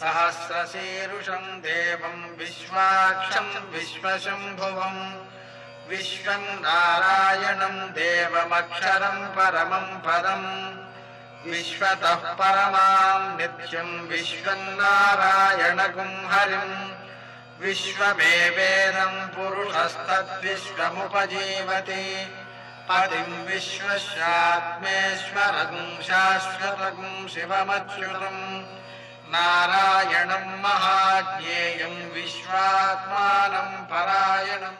सहस्रशीर्षं देवं विश्वाक्षं विश्वशम्भुवं विश्वं नारायणं देवमक्षरं परमं पदं विश्वतः परमां नित्यं विश्वं नारायणगुं हरिं विश्वमेवेदं पुरुषस्तद्विश्वमुपजीवति पतिं विश्वस्यात्मेश्वरं शाश्वतं शिवमच्युतं नारायणं महाज्ञेयं विश्वात्मानं परायणम्।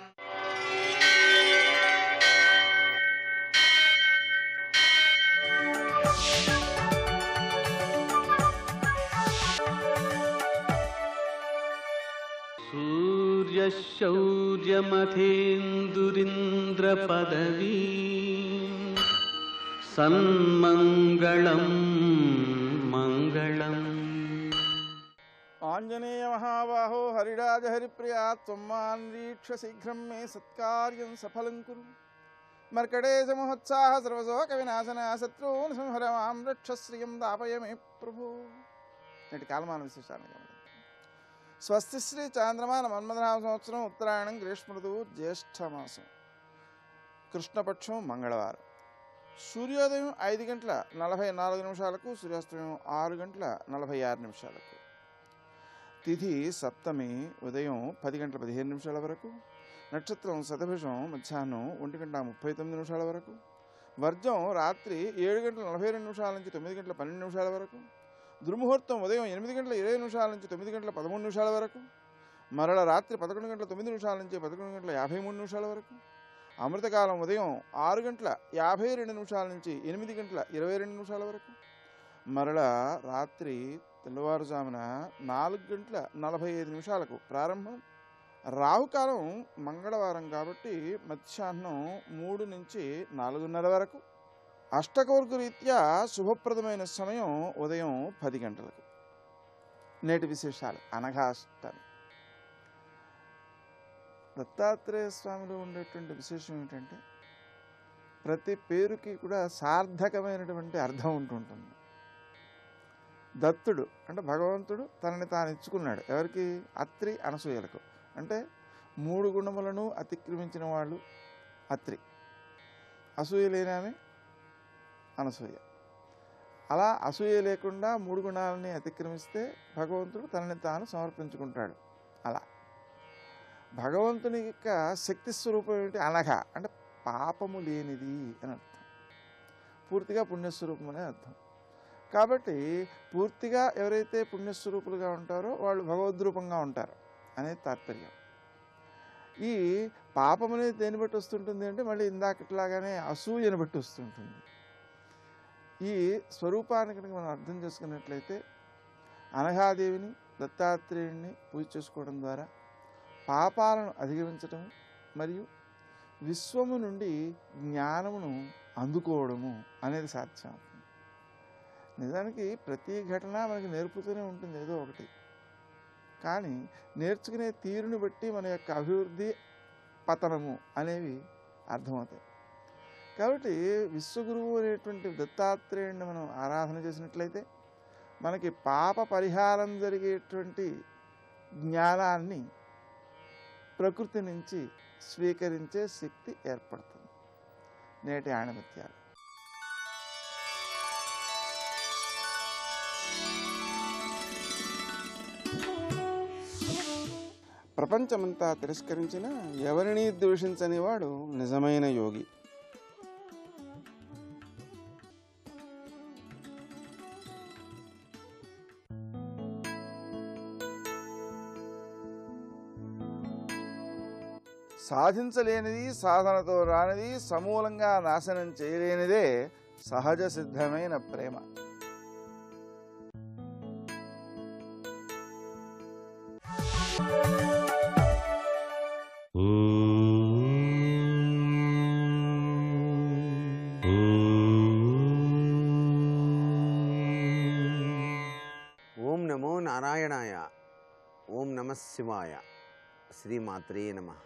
सूर्यशौर्यमथेन्दुरिन्द्रपदवी सन्मङ्गलं मङ्गलम्। आंजनेय महाबाहो हरिराज हरिप्रिया त्वमान्वीक्ष शीघ्रं मे सत्कार्यं सफलं कुरु। मर्कटेश महोत्साह सर्वशोक विनाशन शत्रून् संहर मां रक्ष श्रियं दापय मे प्रभु। నేటి కాలమాన విశేషాన్ని గమనించండి. స్వస్తి శ్రీ చాంద్రమాన మన్మథనామ సంవత్సరం ఉత్తరాయణం గ్రీష్మ ఋతువు జ్యేష్ఠమాసం కృష్ణపక్షం మంగళవారం. సూర్యోదయం 5:44 సూర్యాస్తమయం 6:46. తిథి సప్తమి ఉదయం 10:15 వరకు. నక్షత్రం శతభిషం మధ్యాహ్నం 1:39 వరకు. వర్జం రాత్రి 7:42 నుంచి 9:12 వరకు. దుర్ముహూర్తం ఉదయం 8:20 నుంచి 9:13 వరకు. మరల రాత్రి 11:09 నుంచి 11:53 వరకు. అమృతకాలం ఉదయం 6:52 నుంచి 8:22 వరకు. మరల రాత్రి తెల్లవారుజామున 4:45 ప్రారంభం. రాహుకాలం మంగళవారం కాబట్టి మధ్యాహ్నం 3 నుంచి 4:30 వరకు. అష్టకౌర్గు రీత్యా శుభప్రదమైన సమయం ఉదయం 10 గంటలకు. నేటి విశేషాలు అనఘాష్టమి. దత్తాత్రేయ స్వామిలో ఉండేటువంటి విశేషం ఏమిటంటే ప్రతి పేరుకి కూడా సార్థకమైనటువంటి అర్థం ఉంటుంటుంది. దత్తుడు అంటే భగవంతుడు తనని తాను ఇచ్చుకున్నాడు. ఎవరికి? అత్రి అనసూయలకు. అంటే 3 గుణములను అతిక్రమించిన వాళ్ళు అత్రి, అసూయ లేనామే అనసూయ. అలా అసూయ లేకుండా 3 గుణాలని అతిక్రమిస్తే భగవంతుడు తనని తాను సమర్పించుకుంటాడు. అలా భగవంతుని యొక్క శక్తి స్వరూపం ఏమిటి? అనఘ అంటే పాపము లేనిది అని అర్థం. పూర్తిగా పుణ్యస్వరూపం అనే అర్థం. కాబట్టి పూర్తిగా ఎవరైతే పుణ్యస్వరూపులుగా ఉంటారో వాళ్ళు భగవద్రూపంగా ఉంటారు అనేది తాత్పర్యం. ఈ పాపం అనేది దేన్ని బట్టి వస్తుంటుంది అంటే మళ్ళీ ఇందాకట్లాగానే అసూయను బట్టి వస్తుంటుంది. ఈ స్వరూపాన్ని కనుక మనం అర్థం చేసుకున్నట్లయితే అనఘాదేవిని దత్తాత్రేయుడిని పూజ చేసుకోవడం ద్వారా పాపాలను అధిగమించటం మరియు విశ్వము నుండి జ్ఞానమును అందుకోవడము అనేది సాధ్యం అవుతుంది. నిజానికి ప్రతి ఘటన మనకి నేర్పుతూనే ఉంటుంది ఏదో ఒకటి. కానీ నేర్చుకునే తీరుని బట్టి మన యొక్క అభివృద్ధి పతనము అనేవి అర్థమవుతాయి. కాబట్టి విశ్వగురువు అనేటువంటి దత్తాత్రేయుడిని మనం ఆరాధన చేసినట్లయితే మనకి పాప పరిహారం జరిగేటువంటి జ్ఞానాన్ని ప్రకృతి నుంచి స్వీకరించే శక్తి ఏర్పడుతుంది. నేటి ఆణిముత్యాలు. ప్రపంచమంతా తిరస్కరించిన ఎవరినీ ద్వేషించని వాడు నిజమైన యోగి. సాధించలేనిది, సాధనతో రానిది, సమూలంగా నాశనం చేయలేనిదే సహజ సిద్ధమైన ప్రేమ. ఓం నమో నారాయణాయ. ఓం నమః శివాయ. శ్రీమాత్రే నమః.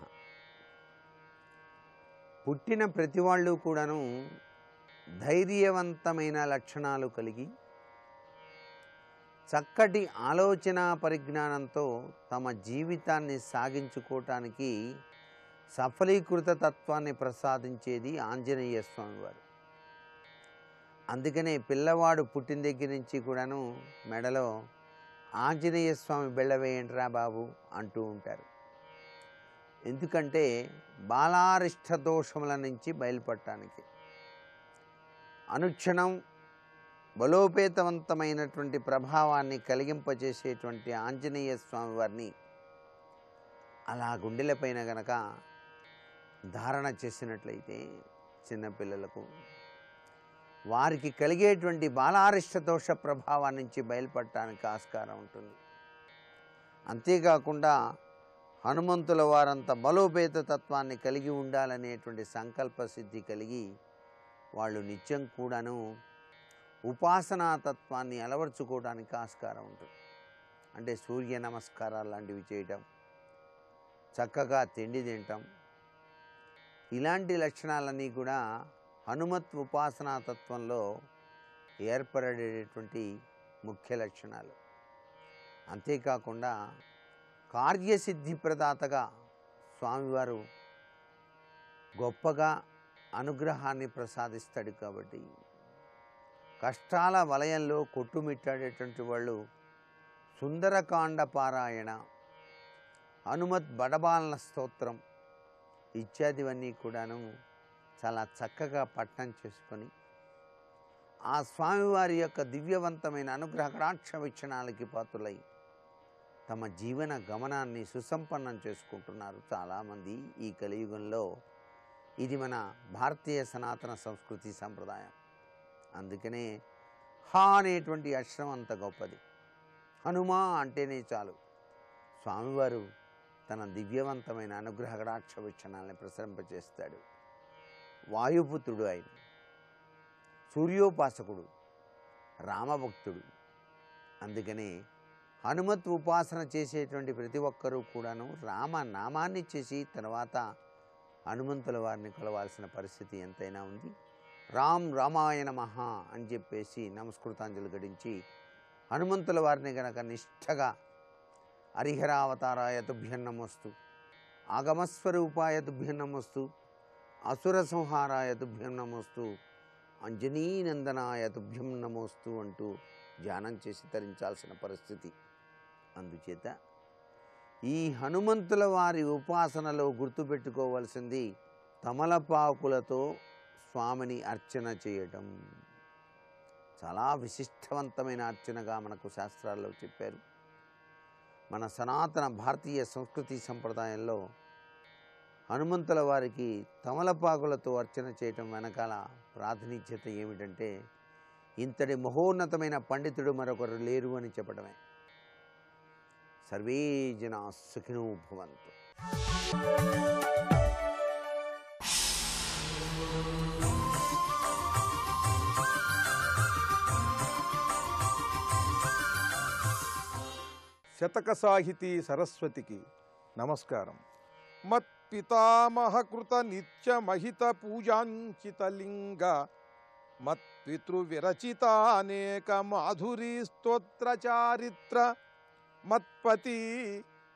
పుట్టిన ప్రతి వాళ్ళు కూడాను ధైర్యవంతమైన లక్షణాలు కలిగి చక్కటి ఆలోచన పరిజ్ఞానంతో తమ జీవితాన్ని సాగించుకోవటానికి సఫలీకృత తత్వాన్ని ప్రసాదించేది ఆంజనేయ స్వామివారు. అందుకనే పిల్లవాడు పుట్టిన దగ్గర నుంచి కూడాను మెడలో ఆంజనేయ స్వామి బెళ్ళవేయండిరా బాబు అంటూ ఉంటారు. ఎందుకంటే బాలారిష్ట దోషముల నుంచి బయలుపడటానికి అనుక్షణం బలోపేతవంతమైనటువంటి ప్రభావాన్ని కలిగింపజేసేటువంటి ఆంజనేయ స్వామి వారిని అలా గుండెలపైన గనక ధారణ చేసినట్లయితే చిన్నపిల్లలకు వారికి కలిగేటువంటి బాలారిష్ట దోష ప్రభావం నుంచి బయలుపడటానికి ఆస్కారం ఉంటుంది. అంతేకాకుండా హనుమంతుల వారంత బలోపేత తత్వాన్ని కలిగి ఉండాలనేటువంటి సంకల్ప సిద్ధి కలిగి వాళ్ళు నిత్యం కూడాను ఉపాసనా తత్వాన్ని అలవర్చుకోవడానికి ఆస్కారం ఉంటుంది. అంటే సూర్య నమస్కారాలు లాంటివి చేయటం, చక్కగా తిండి తినటం, ఇలాంటి లక్షణాలన్నీ కూడా హనుమత్ ఉపాసనా తత్వంలో ఏర్పడేటువంటి ముఖ్య లక్షణాలు. అంతేకాకుండా కార్యసిద్ధి ప్రదాతగా స్వామివారు గొప్పగా అనుగ్రహాన్ని ప్రసాదిస్తాడు. కాబట్టి కష్టాల వలయంలో కొట్టుమిట్టాడేటువంటి వాళ్ళు సుందరకాండ పారాయణ, హనుమత్ బడబాలన స్తోత్రం ఇత్యాదివన్నీ కూడాను చాలా చక్కగా పఠనం చేసుకొని ఆ స్వామివారి యొక్క దివ్యవంతమైన అనుగ్రహ కటాక్ష వీక్షణాలకి పాత్రులై తమ జీవన గమనాన్ని సుసంపన్నం చేసుకుంటున్నారు చాలామంది ఈ కలియుగంలో. ఇది మన భారతీయ సనాతన సంస్కృతి సంప్రదాయం. అందుకనే హా అనేటువంటి అక్షరం అంత గొప్పది. హనుమా అంటేనే చాలు స్వామివారు తన దివ్యవంతమైన అనుగ్రహ కటాక్ష వీక్షణాలని ప్రసరింపచేస్తాడు. వాయుపుత్రుడు ఆయన, సూర్యోపాసకుడు, రామభక్తుడు. అందుకనే హనుమత్ ఉపాసన చేసేటువంటి ప్రతి ఒక్కరూ కూడాను రామనామాన్ని చేసి తర్వాత హనుమంతుల వారిని కొలవాల్సిన పరిస్థితి ఎంతైనా ఉంది. రామాయ నమః అని చెప్పేసి నమస్కృతాంజలి గడించి హనుమంతుల వారిని గనక నిష్ఠగా హరిహరావతారాయ తుభ్యం నమోస్తు, ఆగమస్వరూపాయ తుభ్యం నమోస్తు, అసుర సంహారాయ తుభ్యం నమోస్తు, అంజనీనందనాయ తుభ్యం నమోస్తు అంటూ ధ్యానం చేసి తరించాల్సిన పరిస్థితి. అందుచేత ఈ హనుమంతుల వారి ఉపాసనలో గుర్తుపెట్టుకోవాల్సింది తమలపాకులతో స్వామిని అర్చన చేయటం. చాలా విశిష్టవంతమైన అర్చనగా మనకు శాస్త్రాల్లో చెప్పారు. మన సనాతన భారతీయ సంస్కృతి సంప్రదాయంలో హనుమంతుల వారికి తమలపాకులతో అర్చన చేయటం వెనకాల ప్రాతినిధ్యత ఏమిటంటే ఇంతటి మహోన్నతమైన పండితుడు మరొకరు లేరు అని చెప్పడమే. సర్వే జనా సుఖినో భవంతు. శతక సాహితీ సరస్వతికి నమస్కారం. మత్పితామహకృత నిత్యమహిత పూజాంచితలింగ మత్పితృవిరచితానేక మాధురీ స్తోత్ర చారిత్ర మత్పతి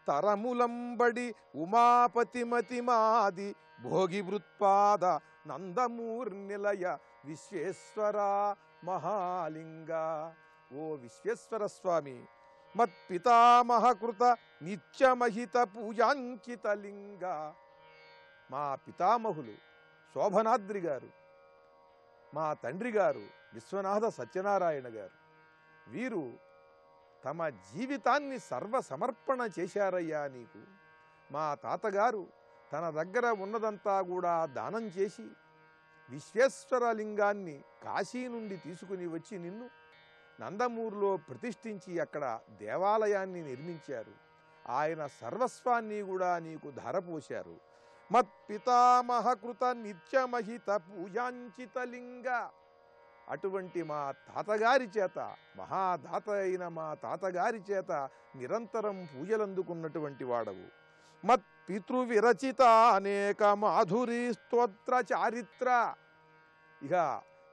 తరములంబడి ఉమాపతిమతిమాది భోగివృత్పాద నందమూర్నిలయ విశ్వేశ్వర మహాలింగ. ఓ విశ్వేశ్వర స్వామి, మత్పితామహకృత నిత్యమహిత పూజాంకితలింగ. మా పితామహులు శోభనాద్రి గారు, మా తండ్రి గారు విశ్వనాథ సత్యనారాయణ గారు, వీరు తమ జీవితాన్ని సర్వసమర్పణ చేశారయ్యా నీకు. మా తాతగారు తన దగ్గర ఉన్నదంతా కూడా దానం చేసి విశ్వేశ్వర లింగాన్ని కాశీ నుండి తీసుకుని వచ్చి నిన్ను నందమూరులో ప్రతిష్ఠించి అక్కడ దేవాలయాన్ని నిర్మించారు. ఆయన సర్వస్వాన్ని కూడా నీకు ధారపోశారు. మత్పితామహకృత నిత్యమహిత పూజాంచితలింగ. అటువంటి మా తాతగారి చేత, మహాదాత అయిన మా తాతగారి చేత నిరంతరం పూజలందుకున్నటువంటి వాడవు. మత్పితృవిరచిత అనేక మాధురీ స్తోత్ర చారిత్ర. ఇక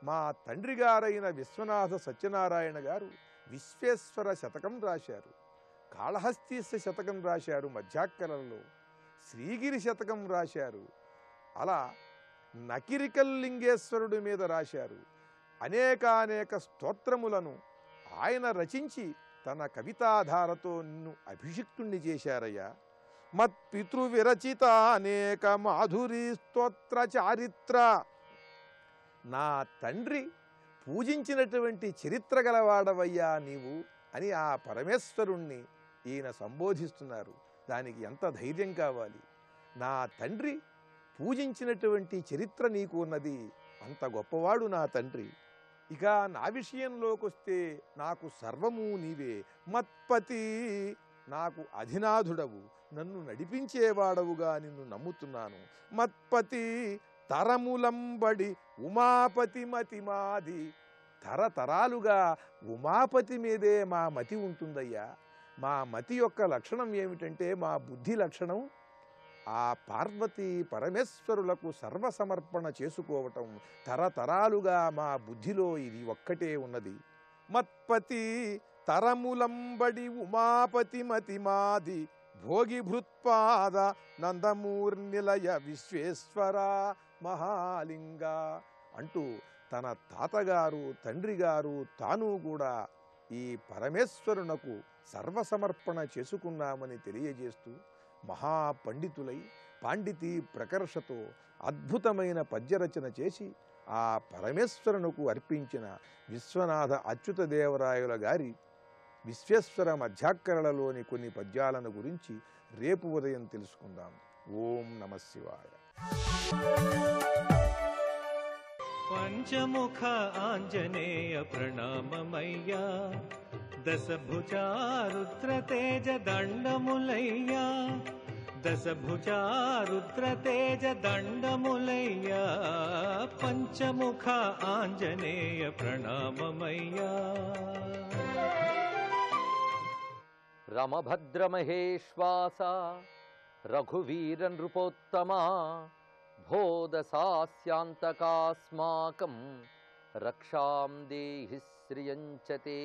మా తండ్రి గారైన విశ్వనాథ సత్యనారాయణ గారు విశ్వేశ్వర శతకం రాశారు, కాళహస్తీశ శతకం రాశారు, మధ్యాక్కరంలో శ్రీగిరి శతకం రాశారు, అలా నకిరికల్లింగేశ్వరుడి మీద రాశారు. అనేకానేక స్తోత్రములను ఆయన రచించి తన కవితాధారతో నిన్ను అభిషిక్తుణ్ణి చేశారయ్యా. మత్పితృవిరచిత అనేక మాధురీ స్తోత్ర చారిత్ర. నా తండ్రి పూజించినటువంటి చరిత్ర గలవాడవయ్యా నీవు అని ఆ పరమేశ్వరుణ్ణి ఈయన సంబోధిస్తున్నారు. దానికి ఎంత ధైర్యం కావాలి! నా తండ్రి పూజించినటువంటి చరిత్ర నీకు ఉన్నది, అంత గొప్పవాడు నా తండ్రి. ఇక నా విషయంలోకి వస్తే నాకు సర్వము నీవే. మత్పతి, నాకు అధినాథుడవు, నన్ను నడిపించేవాడవుగా నిన్ను నమ్ముతున్నాను. మత్పతి తరములంబడి ఉమాపతి మతి మాది. తరతరాలుగా ఉమాపతి మీదే మా మతి ఉంటుందయ్యా. మా మతి యొక్క లక్షణం ఏమిటంటే, మా బుద్ధి లక్షణం ఆ పార్వతీ పరమేశ్వరులకు సర్వసమర్పణ చేసుకోవటం. తరతరాలుగా మా బుద్ధిలో ఇది ఒక్కటే ఉన్నది. మత్పతి తరములంబడి ఉమాపతి మతి మాది. భోగి భృత్పాద నందమూర్నిలయ విశ్వేశ్వర మహాలింగ అంటూ తన తాతగారు, తండ్రి గారు, తాను కూడా ఈ పరమేశ్వరునకు సర్వసమర్పణ చేసుకున్నామని తెలియజేస్తూ మహాపండితులై పాండితీ ప్రకర్షతో అద్భుతమైన పద్యరచన చేసి ఆ పరమేశ్వరునకు అర్పించిన విశ్వనాథ అచ్యుతదేవరాయల గారి విశ్వేశ్వర మధ్యాక్కరలలోని కొన్ని పద్యాలను గురించి రేపు ఉదయం తెలుసుకుందాం. ఓం నమః శివాయ. పంచముఖ ఆంజనేయ ప్రణామమయ్యా. దశభుజా రుద్రతేజ దండములయ్యా. దశభుజా రుద్రతేజ దండములయ్యా. పంచముఖ ఆంజనేయ ప్రణామమయ్యా. రమభద్రమహేశ్వాస రఘువీర నృపోత్తమా. భోదసాస్యాంతకాస్మాకం రక్షాం దేహి శ్రియంచతే.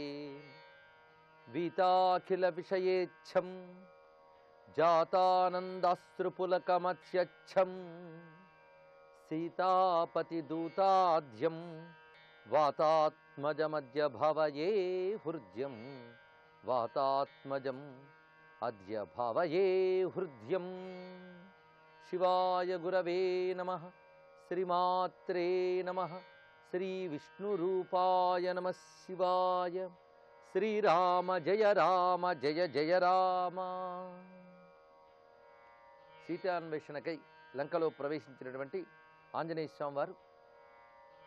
వీతాఖిల విషయేచ్ఛం జాతానందాశ్రుపులకమత్యచ్ఛం. సీతాపతి దూతాద్యం వాతాత్మజమద్య భవయే హృద్యం. వాతాత్మజం అద్య భవయే హృద్యం. శివాయ గురవే నమః. శ్రీమాత్రే నమః. శ్రీ విష్ణురూపాయ నమః శివాయ. శ్రీరామ జయ రామ జయ జయ రామ. సీతాన్వేషణకై లంకలో ప్రవేశించినటువంటి ఆంజనేయ స్వామి వారు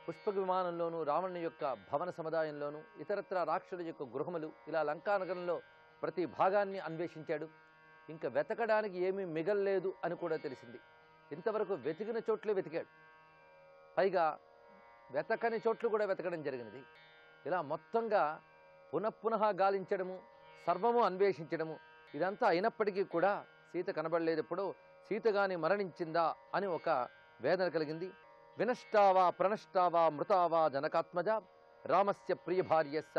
పుష్పక విమానంలోనూ, రావణుని యొక్క భవన సముదాయంలోనూ, ఇతరత్ర రాక్షసుల యొక్క గృహములు, ఇలా లంకానగరంలో ప్రతి భాగాన్ని అన్వేషించాడు. ఇంకా వెతకడానికి ఏమీ మిగల్లేదు అని కూడా తెలిసింది. ఇంతవరకు వెతికిన చోట్లే వెతికాడు, పైగా వెతకని చోట్లు కూడా వెతకడం జరిగినది. ఇలా మొత్తంగా పునఃపునః గాలించడము, సర్వము అన్వేషించడము, ఇదంతా అయినప్పటికీ కూడా సీత కనబడలేదు. ఎప్పుడో సీత గాని మరణించిందా అని ఒక వేదన కలిగింది. వినష్టావా ప్రణష్టావా మృతావా జనకాత్మజ. రామస్య ప్రియ భార్యస్య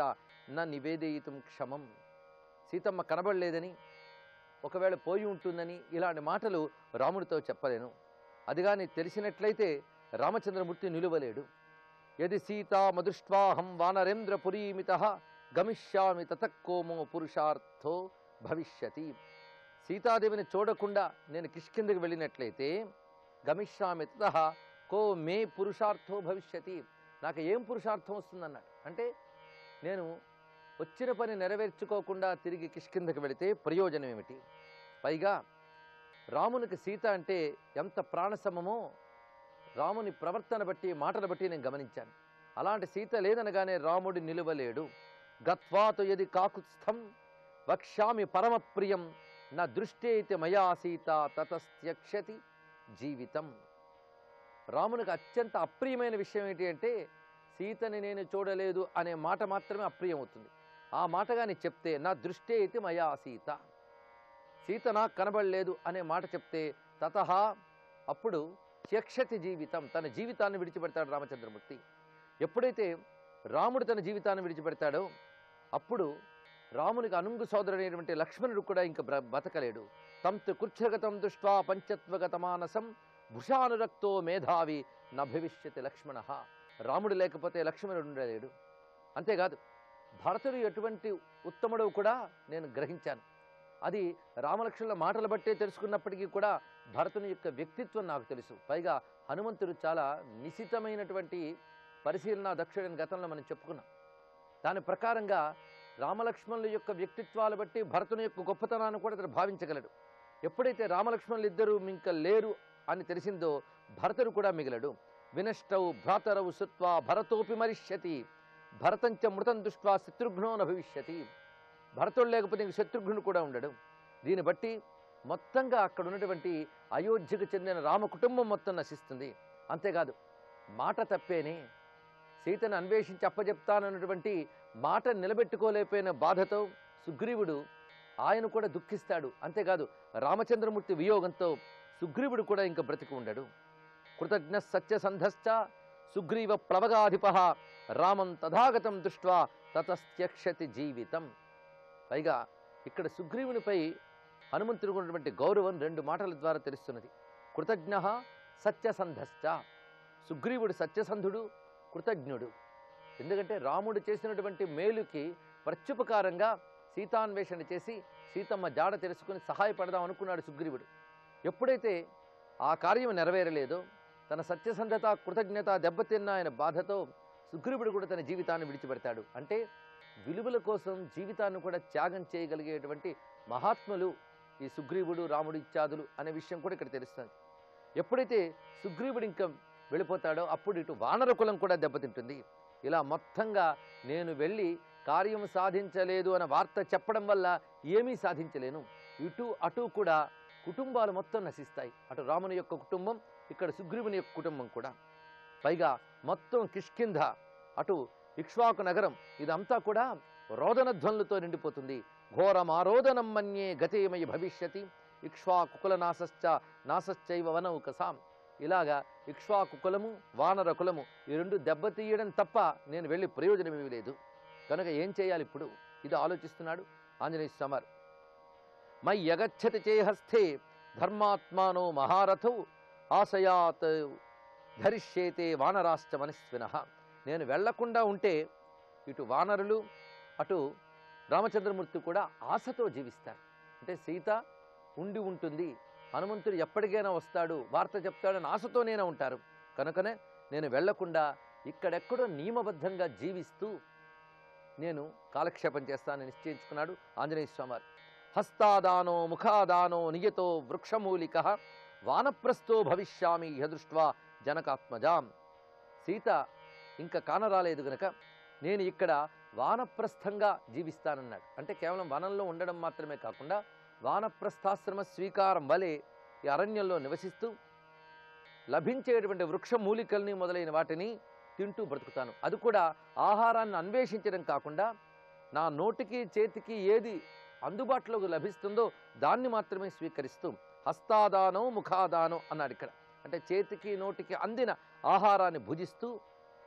న నివేదయితుం క్షమం. సీతమ్మ కనబడలేదని, ఒకవేళ పోయి ఉంటుందని ఇలాంటి మాటలు రాముడితో చెప్పలేను. అది కానీ తెలిసినట్లయితే రామచంద్రమూర్తి నిలువలేడు. యది సీతామదృష్ట్వాహం వానరేంద్రపురీమితః గమిష్యామి తతఃకోమో పురుషార్థో భవిష్యతి. సీతాదేవిని చూడకుండా నేను కిష్కిందకి వెళ్ళినట్లయితే గమిష్యామి తతః కో మే పురుషార్థో భవిష్యతి, నాకు ఏం పురుషార్థం వస్తుందన్నాడు. అంటే నేను వచ్చిన పని నెరవేర్చుకోకుండా తిరిగి కిష్కిందకి వెళితే ప్రయోజనం ఏమిటి? పైగా రామునికి సీత అంటే ఎంత ప్రాణసమమో రాముని ప్రవర్తన బట్టి, మాటలు బట్టి నేను గమనించాను. అలాంటి సీత లేదనగానే రాముడి నిలువలేడు. గత్వాతు యది కాకుత్స్థం వక్ష్యామి పరమప్రియం నా దృష్టేతి మయా సీత తతస్త్యక్షతి జీవితం. రామునికి అత్యంత అప్రియమైన విషయం ఏంటి అంటే, సీతని నేను చూడలేదు అనే మాట మాత్రమే అప్రియం అవుతుంది. ఆ మాటగాని చెప్తే నా దృష్టేతి మయా సీత, సీత నాకు కనబడలేదు అనే మాట చెప్తే తతః అప్పుడు త్యక్షతి జీవితం, తన జీవితాన్ని విడిచిపెడతాడు రామచంద్రమూర్తి. ఎప్పుడైతే రాముడు తన జీవితాన్ని విడిచిపెడతాడో అప్పుడు రామునికి అనుంగు సోదరుడైనటువంటి లక్ష్మణుడు కూడా ఇంకా బతకలేడు. తంతు కుర్చగతం దృష్ట్వా పంచత్వగత మానసం భుషానురక్తో మేధావి నభవిష్యతి లక్ష్మణ. రాముడు లేకపోతే లక్ష్మణుడు ఉండలేడు. అంతేకాదు భరతుడు ఎటువంటి ఉత్తముడు కూడా నేను గ్రహించాను. అది రామలక్ష్మణుల మాటలు బట్టే తెలుసుకున్నప్పటికీ కూడా భరతుని యొక్క వ్యక్తిత్వం నాకు తెలుసు. పైగా హనుమంతుడు చాలా నిశితమైనటువంటి పరిశీలన దక్షుడైన గతంలో మనం చెప్పుకున్నాం. దాని ప్రకారంగా రామలక్ష్మణుల యొక్క వ్యక్తిత్వాలు బట్టి భరతుని యొక్క గొప్పతనాన్ని కూడా అతను భావించగలడు. ఎప్పుడైతే రామలక్ష్మణులు ఇద్దరు ఇంకా లేరు అని తెలిసిందో భరతుడు కూడా మిగలడు. వినష్టౌ భ్రాతరవు సుత్వా భరతోపి మరిష్యతి భరతంచ మృతం దృష్ట్వా శత్రుఘ్నో నభవిష్యతి. భరతుడు లేకపోతే ఇంక శత్రుఘ్నుడు కూడా ఉండడు. దీన్ని బట్టి మొత్తంగా అక్కడ ఉన్నటువంటి అయోధ్యకు చెందిన రామ కుటుంబం మొత్తం నశిస్తుంది. అంతేకాదు మాట తప్పేనే సీతను అన్వేషించి అప్పచెప్తానన్నటువంటి మాట నిలబెట్టుకోలేకపోయిన బాధతో సుగ్రీవుడు ఆయన కూడా దుఃఖిస్తాడు. అంతేకాదు రామచంద్రమూర్తి వియోగంతో సుగ్రీవుడు కూడా ఇంకా బ్రతికి ఉండడు. కృతజ్ఞ సత్యసంధశ్చ సుగ్రీవ ప్లవగాధిప రామం తథాగతం దృష్ట్వా తతస్త్యక్షతి జీవితం. పైగా ఇక్కడ సుగ్రీవునిపై హనుమంతుడికి ఉన్నటువంటి గౌరవం రెండు మాటల ద్వారా తెలుస్తున్నది. కృతజ్ఞ సత్యసంధశ్చ, సుగ్రీవుడు సత్యసంధుడు, కృతజ్ఞుడు. ఎందుకంటే రాముడు చేసినటువంటి మేలుకి ప్రత్యుపకారంగా సీతాన్వేషణ చేసి సీతమ్మ జాడ తెలుసుకుని సహాయపడదాం అనుకున్నాడు సుగ్రీవుడు. ఎప్పుడైతే ఆ కార్యం నెరవేరలేదో తన సత్యసంధత కృతజ్ఞత దెబ్బతిన్న ఆయన బాధతో సుగ్రీవుడు కూడా తన జీవితాన్ని విడిచిపెడతాడు. అంటే విలువల కోసం జీవితాన్ని కూడా త్యాగం చేయగలిగేటువంటి మహాత్ములు ఈ సుగ్రీవుడు రాముడు ఇత్యాదులు అనే విషయం కూడా ఇక్కడ తెలుస్తుంది. ఎప్పుడైతే సుగ్రీవుడు ఇంకా వెళ్ళిపోతాడో అప్పుడు ఇటు వానర కులం కూడా దెబ్బతింటుంది. ఇలా మొత్తంగా నేను వెళ్ళి కార్యం సాధించలేదు అనే వార్త చెప్పడం వల్ల ఏమీ సాధించలేను. ఇటు అటు కూడా కుటుంబాలు మొత్తం నశిస్తాయి. అటు రాముని యొక్క కుటుంబం, ఇక్కడ సుగ్రీవుని యొక్క కుటుంబం కూడా. పైగా మొత్తం కిష్కింధ, అటు ఇక్ష్వాకు నగరం ఇదంతా కూడా రోదన ధ్వనులతో నిండిపోతుంది. ఘోరమారోదనం మన్యే గతేమయ భవిష్యతి ఇక్ష్వాకుకుల నాసశ్చైవ వనౌకసాం. ఇలాగా ఇక్ష్వాకు కులము వానర కులము ఈ రెండు దెబ్బతీయడం తప్ప నేను వెళ్ళి ప్రయోజనమేమీ లేదు. కనుక ఏం చేయాలి ఇప్పుడు? ఇది ఆలోచిస్తున్నాడు ఆంజనేయ స్వామి. మయ్యగచ్చతి చేహస్థే ధర్మాత్మానో మహారథౌ ఆశయాత్ ధరిష్యేతే వానరాశ్చ మనస్వినః. నేను వెళ్లకుండా ఉంటే ఇటు వానరులు అటు రామచంద్రమూర్తి కూడా ఆశతో జీవిస్తారు. అంటే సీత ఉండి ఉంటుంది, హనుమంతుడు ఎప్పటికైనా వస్తాడు, వార్త చెప్తాడని ఆశతోనైనా ఉంటారు. కనుకనే నేను వెళ్లకుండా ఇక్కడెక్కడో నియమబద్ధంగా జీవిస్తూ నేను కాలక్షేపం చేస్తానని నిశ్చయించుకున్నాడు ఆంజనేయ స్వామి. హస్తాదానో ముఖాదానో నియతో వృక్షమూలిక వానప్రస్థో భవిష్యామి యదృష్ట్వా జనకాత్మజాం. సీత ఇంకా కానరాలేదు గనక నేను ఇక్కడ వానప్రస్థంగా జీవిస్తానన్నాడు. అంటే కేవలం వనంలో ఉండడం మాత్రమే కాకుండా వానప్రస్థాశ్రమ స్వీకారం వలె ఈ అరణ్యంలో నివసిస్తూ లభించేటువంటి వృక్షమూలికల్ని మొదలైన వాటిని తింటూ బ్రతుకుతాను. అది కూడా ఆహారాన్ని అన్వేషించడం కాకుండా నా నోటికి చేతికి ఏది అందుబాటులోకి లభిస్తుందో దాన్ని మాత్రమే స్వీకరిస్తూ హస్తాదానం ముఖాదానం అన్నాడు ఇక్కడ. అంటే చేతికి నోటికి అందిన ఆహారాన్ని భుజిస్తూ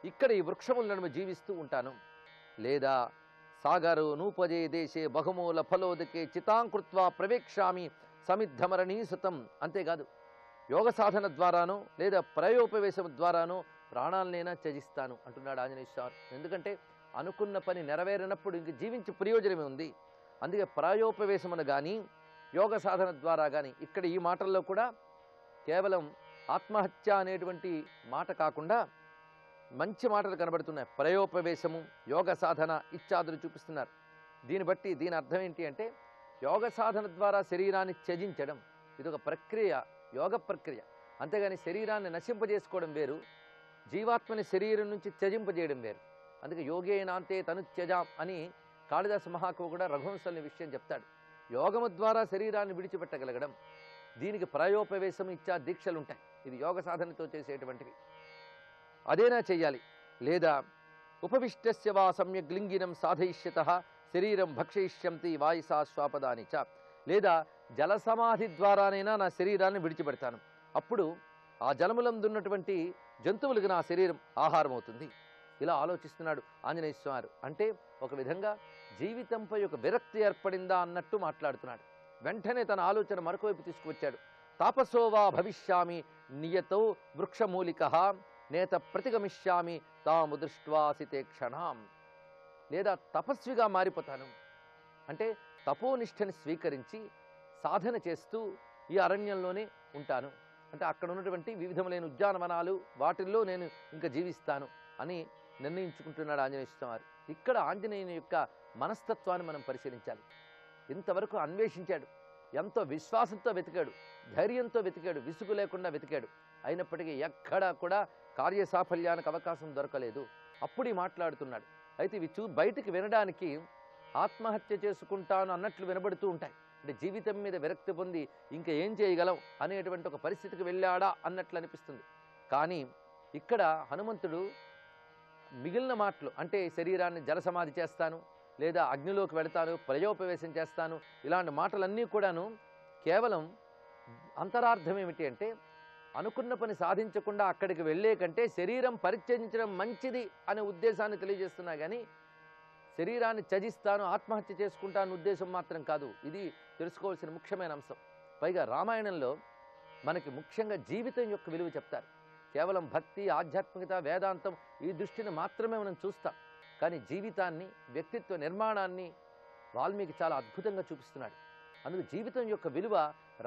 ఇక్కడ ఈ వృక్షముల నడుమ జీవిస్తూ ఉంటాను. లేదా సాగరు నూపజే దేశే బహుమూల ఫలోదకే చితాంకృత్వా ప్రవేక్షామి సమిద్ధమరణీసుతం. అంతేకాదు యోగ సాధన ద్వారానో లేదా ప్రయోపవేశం ద్వారానో ప్రాణాలనైనా త్యజిస్తాను అంటున్నాడు ఆంజనేయ స్వామి. ఎందుకంటే అనుకున్న పని నెరవేరినప్పుడు ఇంక జీవించి ప్రయోజనమే ఉంది. అందుకే ప్రాయోపవేశమును కానీ యోగ సాధన ద్వారా కానీ ఇక్కడ ఈ మాటల్లో కూడా కేవలం ఆత్మహత్య అనేటువంటి మాట కాకుండా మంచి మాటలు కనబడుతున్నాయి. ప్రయోపవేశము, యోగ సాధన ఇత్యాదులు చూపిస్తున్నారు. దీన్ని బట్టి దీని అర్థం ఏంటి అంటే యోగ సాధన ద్వారా శరీరాన్ని త్యజించడం ఇదొక ప్రక్రియ, యోగ ప్రక్రియ. అంతేగాని శరీరాన్ని నశింపజేసుకోవడం వేరు, జీవాత్మని శరీరం నుంచి త్యజింపజేయడం వేరు. అందుకే యోగేనాంతే తను త్యజాం అని కాళిదాస మహాకవి కూడా రఘువంశంలో విషయం చెప్తాడు. యోగము ద్వారా శరీరాన్ని విడిచిపెట్టగలగడం, దీనికి ప్రయోపవేశం ఇచ్చా దీక్షలు ఉంటాయి. ఇది యోగ సాధనతో చేసేటువంటివి. అదేనా చెయ్యాలి. లేదా ఉపవిష్టస్య వా సమ్యక్ లింగినం సాధయిష్యతః శరీరం భక్షయిష్యంతి వాయుసా శ్వాపదాని చ. లేదా జల సమాధి ద్వారానైనా నా శరీరాన్ని విడిచిపెడతాను. అప్పుడు ఆ జలములందున్నటువంటి జంతువులకు నా శరీరం ఆహారం అవుతుంది. ఇలా ఆలోచిస్తున్నాడు ఆంజనేయ స్వామి. అంటే ఒక విధంగా జీవితంపై ఒక విరక్తి ఏర్పడిందా అన్నట్టు మాట్లాడుతున్నాడు. వెంటనే తన ఆలోచన మరొకవైపు తీసుకువచ్చాడు. తాపసోవా భవిష్యామి నియతో వృక్షమూలికః నేత ప్రతిగమిష్యామి తాము దృష్ట్వాసితే క్షణాం. లేదా తపస్విగా మారిపోతాను అంటే తపోనిష్టని స్వీకరించి సాధన చేస్తూ ఈ అరణ్యంలోనే ఉంటాను, అంటే అక్కడ ఉన్నటువంటి వివిధములైన ఉద్యానవనాలు వాటిల్లో నేను ఇంకా జీవిస్తాను అని నిర్ణయించుకుంటున్నాడు ఆంజనేయ స్వామి వారు. ఇక్కడ ఆంజనేయుని యొక్క మనస్తత్వాన్ని మనం పరిశీలించాలి. ఇంతవరకు అన్వేషించాడు, ఎంతో విశ్వాసంతో వెతికాడు, ధైర్యంతో వెతికాడు, విసుగు లేకుండా వెతికాడు. అయినప్పటికీ ఎక్కడా కూడా కార్యసాఫల్యానికి అవకాశం దొరకలేదు. అప్పుడు మాట్లాడుతున్నాడు. అయితే ఇవి బయటికి వినడానికి ఆత్మహత్య చేసుకుంటాను అన్నట్లు వినబడుతూ ఉంటాయి. అంటే జీవితం మీద విరక్తి పొంది ఇంకా ఏం చేయగలం అనేటువంటి ఒక పరిస్థితికి వెళ్ళాడా అన్నట్లు అనిపిస్తుంది. కానీ ఇక్కడ హనుమంతుడు మిగిలిన మాటలు, అంటే శరీరాన్ని జలసమాధి చేస్తాను, లేదా అగ్నిలోకి వెళతాను, ప్రయోపవేశం చేస్తాను, ఇలాంటి మాటలన్నీ కూడాను కేవలం అంతరార్థం ఏమిటి అంటే అనుకున్న పని సాధించకుండా అక్కడికి వెళ్ళే కంటే శరీరం పరిత్యజించడం మంచిది అనే ఉద్దేశాన్ని తెలియజేస్తున్నా కానీ శరీరాన్ని త్యజిస్తాను, ఆత్మహత్య చేసుకుంటాను ఉద్దేశం మాత్రం కాదు. ఇది తెలుసుకోవాల్సిన ముఖ్యమైన అంశం. పైగా రామాయణంలో మనకి ముఖ్యంగా జీవితం యొక్క విలువ చెప్తారు. కేవలం భక్తి, ఆధ్యాత్మికత, వేదాంతం ఈ దృష్టిని మాత్రమే మనం చూస్తాం. కానీ జీవితాన్ని, వ్యక్తిత్వ నిర్మాణాన్ని వాల్మీకి చాలా అద్భుతంగా చూపిస్తున్నాడు. అందుకు జీవితం యొక్క విలువ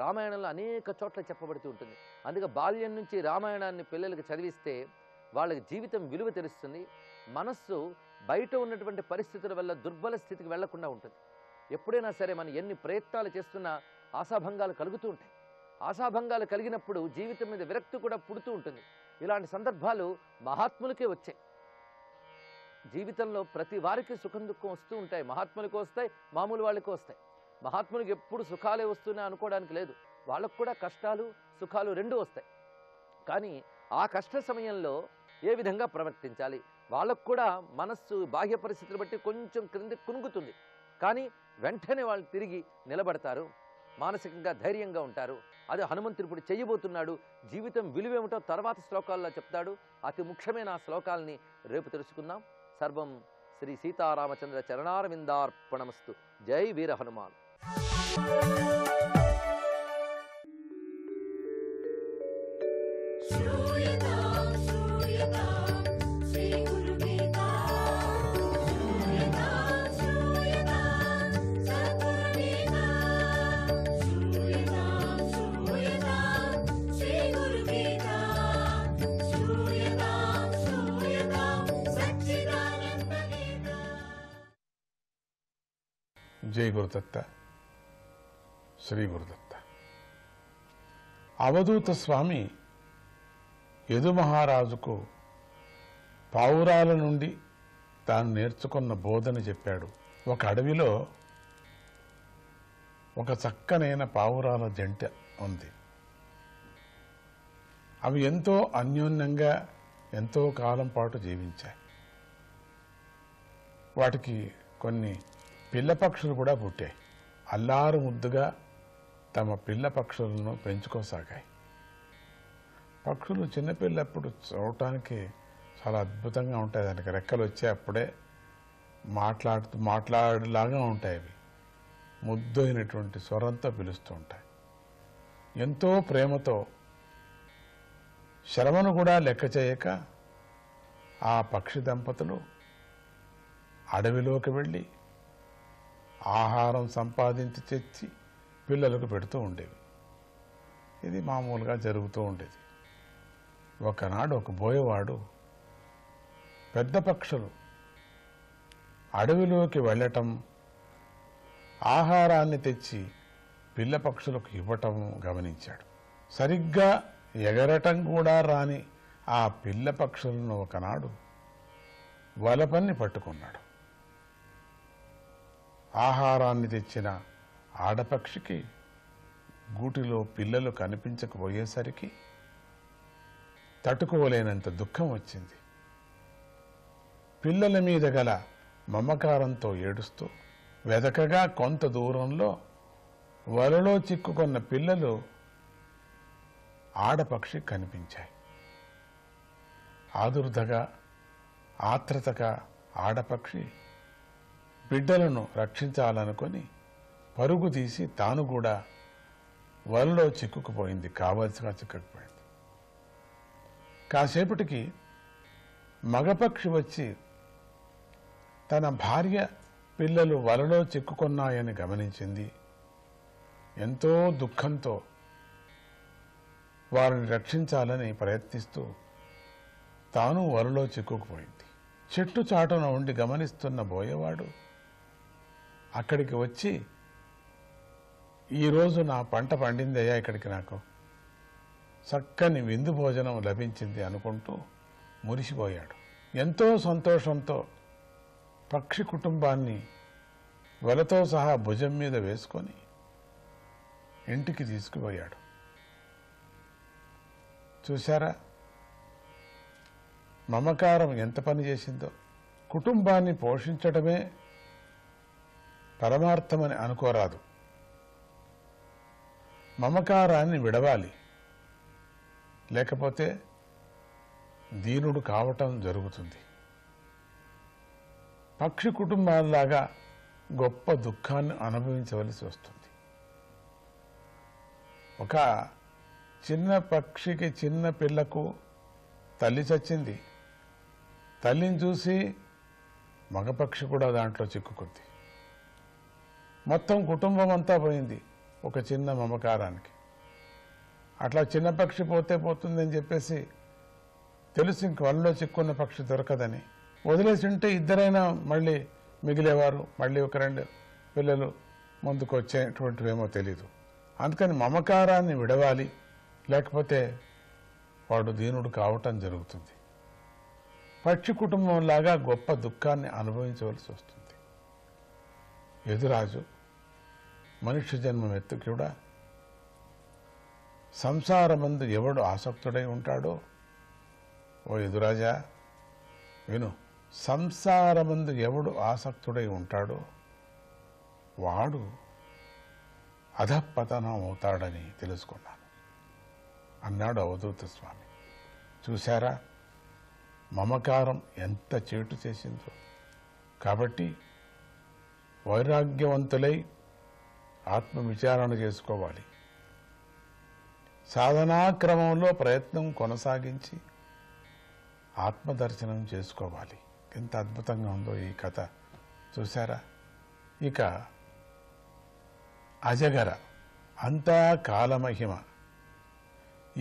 రామాయణంలో అనేక చోట్ల చెప్పబడుతూ ఉంటుంది. అందుకే బాల్యం నుంచి రామాయణాన్ని పిల్లలకు చదివిస్తే వాళ్ళకి జీవితం విలువ తెలుస్తుంది. మనస్సు బయట ఉన్నటువంటి పరిస్థితుల వల్ల దుర్బల స్థితికి వెళ్లకుండా ఉంటుంది. ఎప్పుడైనా సరే మనం ఎన్ని ప్రయత్నాలు చేస్తున్నా ఆశాభంగాలు కలుగుతూ ఉంటాయి. ఆశాభంగాలు కలిగినప్పుడు జీవితం మీద విరక్తి కూడా పుడుతూ ఉంటుంది. ఇలాంటి సందర్భాలు మహాత్ములకే వచ్చాయి. జీవితంలో ప్రతి వారికి సుఖం దుఃఖం వస్తూ ఉంటాయి. మహాత్ములకు వస్తాయి, మామూలు వాళ్ళకి వస్తాయి. మహాత్ములకు ఎప్పుడు సుఖాలే వస్తున్నాయి అనుకోవడానికి లేదు. వాళ్ళకు కూడా కష్టాలు సుఖాలు రెండూ వస్తాయి. కానీ ఆ కష్ట సమయంలో ఏ విధంగా ప్రవర్తించాలి, వాళ్ళకు కూడా మనస్సు బాహ్య పరిస్థితులు బట్టి కొంచెం క్రిందికి కునుగుతుంది. కానీ వెంటనే వాళ్ళు తిరిగి నిలబడతారు, మానసికంగా ధైర్యంగా ఉంటారు. అది హనుమంతుడు ఇప్పుడు చెయ్యబోతున్నాడు. జీవితం విలువేమిటో తర్వాత శ్లోకాల్లో చెప్తాడు. అతి ముఖ్యమైన ఆ శ్లోకాలని రేపు తెలుసుకుందాం. సర్వం శ్రీ సీతారామచంద్ర చరణారవిందార్పణమస్తు. జై వీర హనుమాన్. జై గురుదత్త, శ్రీ గురుదత్త. అవధూత స్వామి యదు మహారాజుకు పావురాల నుండి తాను నేర్చుకున్న బోధన చెప్పాడు. ఒక అడవిలో ఒక చక్కనైన పావురాల జంట ఉంది. అవి ఎంతో అన్యోన్యంగా ఎంతో కాలం పాటు జీవించాయి. వాటికి కొన్ని పిల్ల పక్షులు కూడా పుట్టాయి. అల్లారు ముద్దుగా తమ పిల్ల పక్షులను పెంచుకోసాగాయి. పక్షులు చిన్నపిల్లప్పుడు చూడటానికి చాలా అద్భుతంగా ఉంటాయి. దానికి రెక్కలు వచ్చే అప్పుడే మాట్లాడేలాగా ఉంటాయి. అవి ముద్దైనటువంటి స్వరంతో పిలుస్తూ ఉంటాయి. ఎంతో ప్రేమతో శ్రమను కూడా లెక్క చేయక ఆ పక్షి దంపతులు అడవిలోకి వెళ్ళి ఆహారం సంపాదించి తెచ్చి పిల్లలకు పెడుతూ ఉండేవి. ఇది మామూలుగా జరుగుతూ ఉండేది. ఒకనాడు ఒక బోయవాడు పెద్ద పక్షులు అడవిలోకి వెళ్ళటం, ఆహారాన్ని తెచ్చి పిల్ల పక్షులకు ఇవ్వటం గమనించాడు. సరిగ్గా ఎగరటం కూడా రాని ఆ పిల్ల పక్షులను ఒకనాడు వలపన్ని పట్టుకున్నాడు. ఆహారాన్ని తెచ్చిన ఆడపక్షికి గూటిలో పిల్లలు కనిపించకపోయేసరికి తట్టుకోలేనంత దుఃఖం వచ్చింది. పిల్లల మీద గల మమకారంతో ఏడుస్తూ వెదకగా కొంత దూరంలో వలలో చిక్కుకున్న పిల్లలు ఆడపక్షి కనిపించాయి. ఆదుర్దగా ఆత్రతగా ఆడపక్షి బిడ్డలను రక్షించాలనుకొని పరుగు తీసి తాను కూడా వలలో చిక్కుకుపోయింది, కావలసిగా చిక్కుకుపోయింది. కాసేపటికి మగపక్షి వచ్చి తన భార్య పిల్లలు వలలో చిక్కుకున్నాయని గమనించింది. ఎంతో దుఃఖంతో వారిని రక్షించాలని ప్రయత్నిస్తూ తాను వలలో చిక్కుకుపోయింది. చెట్టు చాటున ఉండి గమనిస్తున్న బోయేవాడు అక్కడికి వచ్చి, ఈరోజు నా పంట పండిందయ్యా, ఇక్కడికి నాకు చక్కని విందు భోజనం లభించింది అనుకుంటూ మురిసిపోయాడు. ఎంతో సంతోషంతో పక్షి కుటుంబాన్ని వలతో సహా భుజం మీద వేసుకొని ఇంటికి తీసుకుపోయాడు. చూశారా మమకారం ఎంత పని చేసిందో? కుటుంబాన్ని పోషించడమే పరమార్థమని అనుకోరాదు. మమకారాన్ని విడవాలి, లేకపోతే దీనుడు కావటం జరుగుతుంది. పక్షి కుటుంబాల్లాగా గొప్ప దుఃఖాన్ని అనుభవించవలసి వస్తుంది. ఒక చిన్న పక్షికి, చిన్న పిల్లకు తల్లి చచ్చింది. తల్లిని చూసి మగపక్షి కూడా దాంట్లో చిక్కుకుంది. మొత్తం కుటుంబం అంతా పోయింది ఒక చిన్న మమకారానికి. అట్లా చిన్న పక్షి పోతే పోతుందని చెప్పేసి తెలుసు ఇంక వలలో చిక్కున్న పక్షి దొరకదని వదిలేసి ఉంటే ఇద్దరైనా మళ్ళీ మిగిలేవారు, మళ్ళీ ఒక 2 పిల్లలు ముందుకు వచ్చేటువంటివేమో తెలీదు. అందుకని మమకారాన్ని విడవాలి, లేకపోతే వాడు దీనుడు కావటం జరుగుతుంది. పక్షి కుటుంబంలాగా గొప్ప దుఃఖాన్ని అనుభవించవలసి వస్తుంది. యదురాజు మనుష్య జన్మమెత్తు కూడా సంసారమందు ఎవడు ఆసక్తుడై ఉంటాడో, ఓ యదురాజా విను, సంసారమందు ఎవడు ఆసక్తుడై ఉంటాడో వాడు అధపతనం అవుతాడని తెలుసుకున్నాను అన్నాడు అవధూత స్వామి. చూశారా మమకారం ఎంత చేటు చేసిందో? కాబట్టి వైరాగ్యవంతులై ఆత్మవిచారణ చేసుకోవాలి. సాధనాక్రమంలో ప్రయత్నం కొనసాగించి ఆత్మదర్శనం చేసుకోవాలి. ఎంత అద్భుతంగా ఉందో ఈ కథ చూశారా? ఇక అజగర అంతా కాలమహిమ.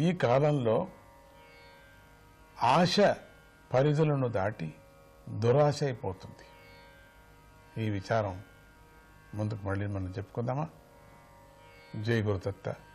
ఈ కాలంలో ఆశ పరిధులను దాటి దురాశ అయిపోతుంది. ఈ విచారం ముందుకు మళ్ళీ మనం చెప్పుకుందామా? జై గురుదత్త.